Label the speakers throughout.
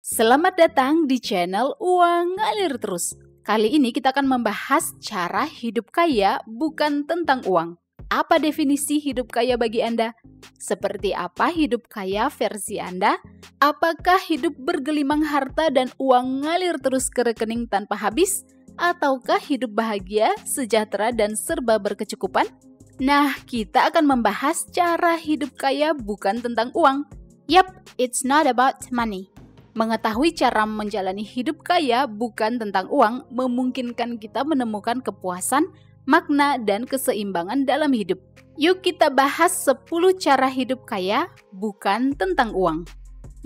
Speaker 1: Selamat datang di channel Uang Ngalir Terus. Kali ini kita akan membahas cara hidup kaya bukan tentang uang. Apa definisi hidup kaya bagi Anda? Seperti apa hidup kaya versi Anda? Apakah hidup bergelimang harta dan uang ngalir terus ke rekening tanpa habis? Ataukah hidup bahagia, sejahtera, dan serba berkecukupan? Nah, kita akan membahas cara hidup kaya bukan tentang uang. Yup, it's not about money. Mengetahui cara menjalani hidup kaya bukan tentang uang memungkinkan kita menemukan kepuasan, makna, dan keseimbangan dalam hidup. Yuk kita bahas 10 cara hidup kaya bukan tentang uang.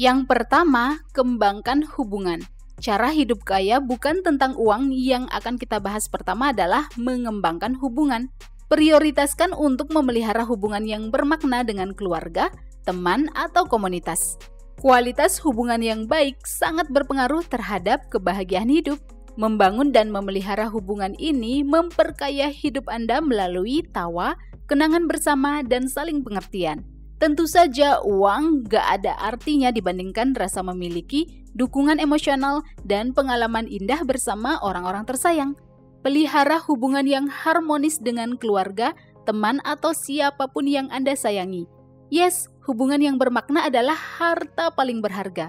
Speaker 1: Yang pertama, kembangkan hubungan. Cara hidup kaya bukan tentang uang yang akan kita bahas pertama adalah mengembangkan hubungan. Prioritaskan untuk memelihara hubungan yang bermakna dengan keluarga, teman, atau komunitas. Kualitas hubungan yang baik sangat berpengaruh terhadap kebahagiaan hidup. Membangun dan memelihara hubungan ini memperkaya hidup Anda melalui tawa, kenangan bersama, dan saling pengertian. Tentu saja uang gak ada artinya dibandingkan rasa memiliki, dukungan emosional, dan pengalaman indah bersama orang-orang tersayang. Pelihara hubungan yang harmonis dengan keluarga, teman, atau siapapun yang Anda sayangi. Yes, hubungan yang bermakna adalah harta paling berharga.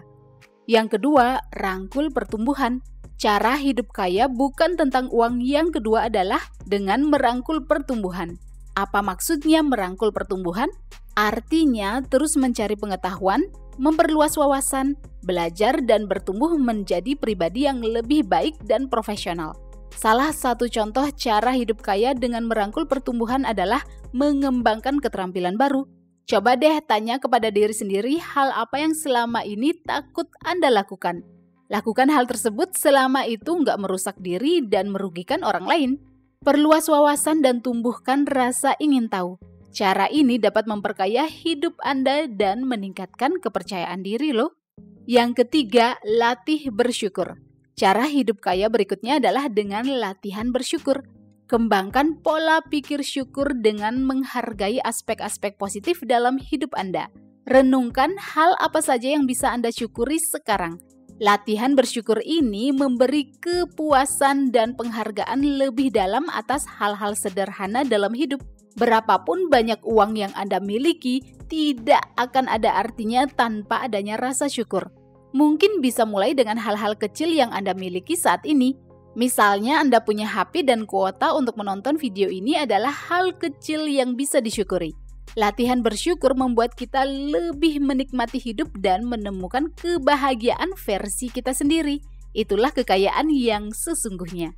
Speaker 1: Yang kedua, rangkul pertumbuhan. Cara hidup kaya bukan tentang uang. Yang kedua adalah dengan merangkul pertumbuhan. Apa maksudnya merangkul pertumbuhan? Artinya terus mencari pengetahuan, memperluas wawasan, belajar, dan bertumbuh menjadi pribadi yang lebih baik dan profesional. Salah satu contoh cara hidup kaya dengan merangkul pertumbuhan adalah mengembangkan keterampilan baru. Coba deh tanya kepada diri sendiri hal apa yang selama ini takut Anda lakukan. Lakukan hal tersebut selama itu nggak merusak diri dan merugikan orang lain. Perluas wawasan dan tumbuhkan rasa ingin tahu. Cara ini dapat memperkaya hidup Anda dan meningkatkan kepercayaan diri loh. Yang ketiga, latih bersyukur. Cara hidup kaya berikutnya adalah dengan latihan bersyukur. Kembangkan pola pikir syukur dengan menghargai aspek-aspek positif dalam hidup Anda. Renungkan hal apa saja yang bisa Anda syukuri sekarang. Latihan bersyukur ini memberi kepuasan dan penghargaan lebih dalam atas hal-hal sederhana dalam hidup. Berapapun banyak uang yang Anda miliki, tidak akan ada artinya tanpa adanya rasa syukur. Mungkin bisa mulai dengan hal-hal kecil yang Anda miliki saat ini. Misalnya Anda punya HP dan kuota untuk menonton video ini adalah hal kecil yang bisa disyukuri. Latihan bersyukur membuat kita lebih menikmati hidup dan menemukan kebahagiaan versi kita sendiri. Itulah kekayaan yang sesungguhnya.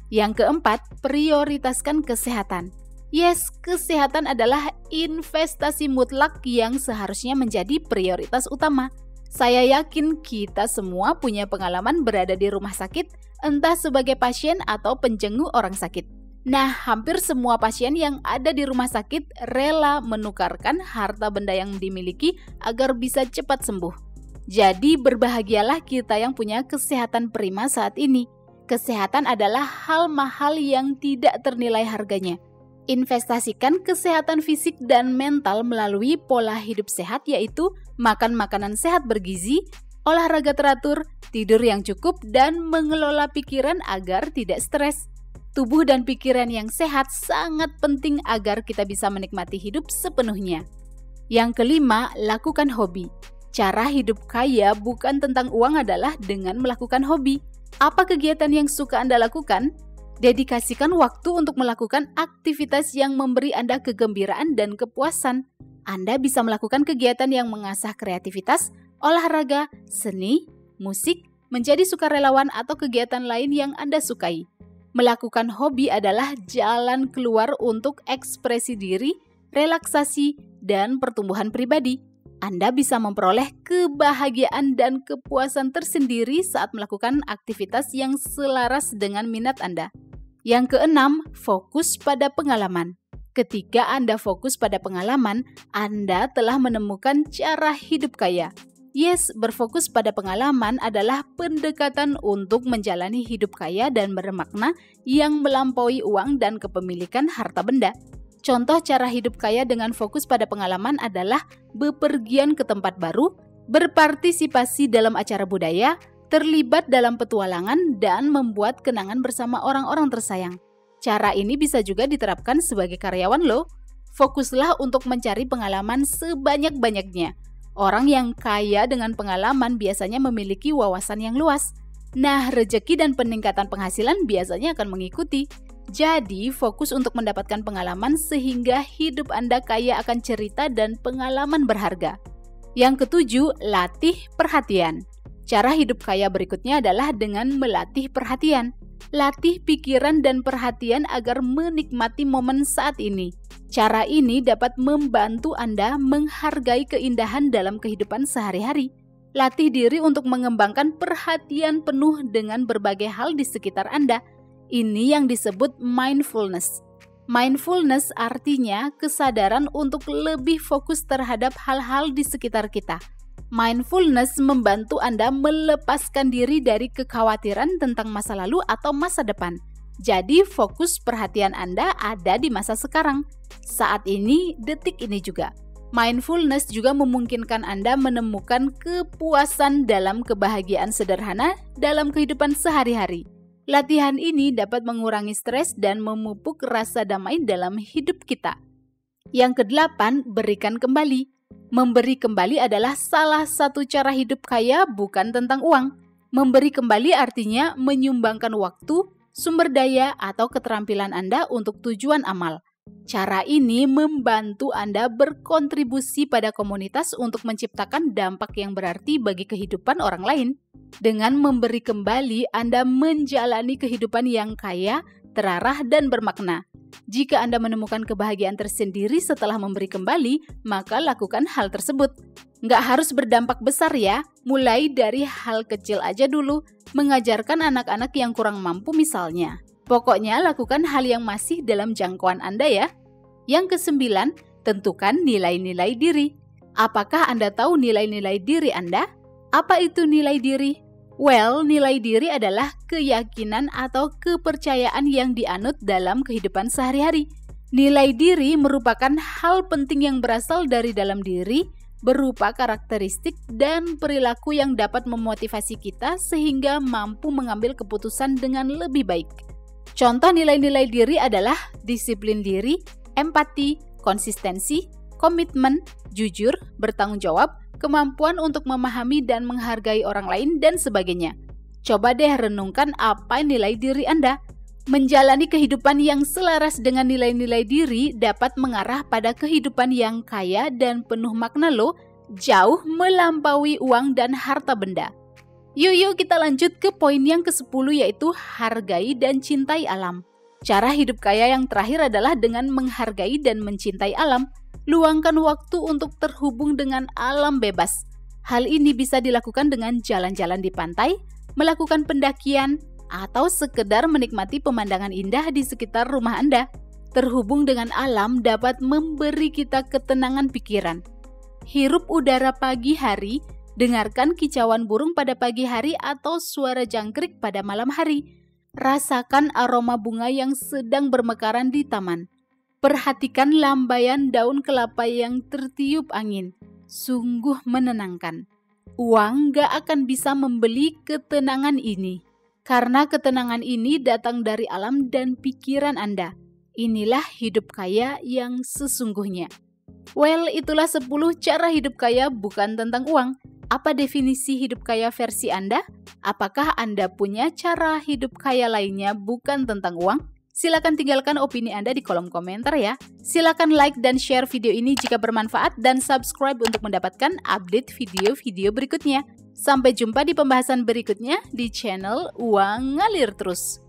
Speaker 1: Yang keempat, prioritaskan kesehatan. Yes, kesehatan adalah investasi mutlak yang seharusnya menjadi prioritas utama. Saya yakin kita semua punya pengalaman berada di rumah sakit, entah sebagai pasien atau penjenguk orang sakit. Nah, hampir semua pasien yang ada di rumah sakit rela menukarkan harta benda yang dimiliki agar bisa cepat sembuh. Jadi berbahagialah kita yang punya kesehatan prima saat ini. Kesehatan adalah hal mahal yang tidak ternilai harganya. Investasikan kesehatan fisik dan mental melalui pola hidup sehat, yaitu makan makanan sehat bergizi, olahraga teratur, tidur yang cukup, dan mengelola pikiran agar tidak stres. Tubuh dan pikiran yang sehat sangat penting agar kita bisa menikmati hidup sepenuhnya. Yang kelima, lakukan hobi. Cara hidup kaya bukan tentang uang adalah dengan melakukan hobi. Apa kegiatan yang suka Anda lakukan? Dedikasikan waktu untuk melakukan aktivitas yang memberi Anda kegembiraan dan kepuasan. Anda bisa melakukan kegiatan yang mengasah kreativitas, olahraga, seni, musik, menjadi sukarelawan, atau kegiatan lain yang Anda sukai. Melakukan hobi adalah jalan keluar untuk ekspresi diri, relaksasi, dan pertumbuhan pribadi. Anda bisa memperoleh kebahagiaan dan kepuasan tersendiri saat melakukan aktivitas yang selaras dengan minat Anda. Yang keenam, fokus pada pengalaman. Ketika Anda fokus pada pengalaman, Anda telah menemukan cara hidup kaya. Yes, berfokus pada pengalaman adalah pendekatan untuk menjalani hidup kaya dan bermakna yang melampaui uang dan kepemilikan harta benda. Contoh cara hidup kaya dengan fokus pada pengalaman adalah bepergian ke tempat baru, berpartisipasi dalam acara budaya, terlibat dalam petualangan, dan membuat kenangan bersama orang-orang tersayang. Cara ini bisa juga diterapkan sebagai karyawan loh. Fokuslah untuk mencari pengalaman sebanyak-banyaknya. Orang yang kaya dengan pengalaman biasanya memiliki wawasan yang luas. Nah, rezeki dan peningkatan penghasilan biasanya akan mengikuti. Jadi, fokus untuk mendapatkan pengalaman sehingga hidup Anda kaya akan cerita dan pengalaman berharga. Yang ketujuh, latih perhatian. Cara hidup kaya berikutnya adalah dengan melatih perhatian. Latih pikiran dan perhatian agar menikmati momen saat ini. Cara ini dapat membantu Anda menghargai keindahan dalam kehidupan sehari-hari. Latih diri untuk mengembangkan perhatian penuh dengan berbagai hal di sekitar Anda. Ini yang disebut mindfulness. Mindfulness artinya kesadaran untuk lebih fokus terhadap hal-hal di sekitar kita. Mindfulness membantu Anda melepaskan diri dari kekhawatiran tentang masa lalu atau masa depan. Jadi fokus perhatian Anda ada di masa sekarang. Saat ini, detik ini juga. Mindfulness juga memungkinkan Anda menemukan kepuasan dalam kebahagiaan sederhana dalam kehidupan sehari-hari. Latihan ini dapat mengurangi stres dan memupuk rasa damai dalam hidup kita. Yang kedelapan, berikan kembali. Memberi kembali adalah salah satu cara hidup kaya bukan tentang uang. Memberi kembali artinya menyumbangkan waktu, sumber daya, atau keterampilan Anda untuk tujuan amal. Cara ini membantu Anda berkontribusi pada komunitas untuk menciptakan dampak yang berarti bagi kehidupan orang lain. Dengan memberi kembali, Anda menjalani kehidupan yang kaya, terarah, dan bermakna. Jika Anda menemukan kebahagiaan tersendiri setelah memberi kembali, maka lakukan hal tersebut. Nggak harus berdampak besar ya, mulai dari hal kecil aja dulu, mengajarkan anak-anak yang kurang mampu misalnya. Pokoknya lakukan hal yang masih dalam jangkauan Anda ya. Yang kesembilan, tentukan nilai-nilai diri. Apakah Anda tahu nilai-nilai diri Anda? Apa itu nilai diri? Well, nilai diri adalah keyakinan atau kepercayaan yang dianut dalam kehidupan sehari-hari. Nilai diri merupakan hal penting yang berasal dari dalam diri, berupa karakteristik dan perilaku yang dapat memotivasi kita sehingga mampu mengambil keputusan dengan lebih baik. Contoh nilai-nilai diri adalah disiplin diri, empati, konsistensi, komitmen, jujur, bertanggung jawab, kemampuan untuk memahami dan menghargai orang lain, dan sebagainya. Coba deh renungkan apa nilai diri Anda. Menjalani kehidupan yang selaras dengan nilai-nilai diri dapat mengarah pada kehidupan yang kaya dan penuh makna loh, jauh melampaui uang dan harta benda. Yuk kita lanjut ke poin yang ke-10 yaitu hargai dan cintai alam. Cara hidup kaya yang terakhir adalah dengan menghargai dan mencintai alam. Luangkan waktu untuk terhubung dengan alam bebas. Hal ini bisa dilakukan dengan jalan-jalan di pantai, melakukan pendakian, atau sekedar menikmati pemandangan indah di sekitar rumah Anda. Terhubung dengan alam dapat memberi kita ketenangan pikiran. Hirup udara pagi hari, dengarkan kicauan burung pada pagi hari atau suara jangkrik pada malam hari. Rasakan aroma bunga yang sedang bermekaran di taman. Perhatikan lambaian daun kelapa yang tertiup angin. Sungguh menenangkan. Uang gak akan bisa membeli ketenangan ini. Karena ketenangan ini datang dari alam dan pikiran Anda. Inilah hidup kaya yang sesungguhnya. Well, itulah 10 cara hidup kaya bukan tentang uang. Apa definisi hidup kaya versi Anda? Apakah Anda punya cara hidup kaya lainnya bukan tentang uang? Silakan tinggalkan opini Anda di kolom komentar ya. Silakan like dan share video ini jika bermanfaat dan subscribe untuk mendapatkan update video-video berikutnya. Sampai jumpa di pembahasan berikutnya di channel Uang Ngalir Terus.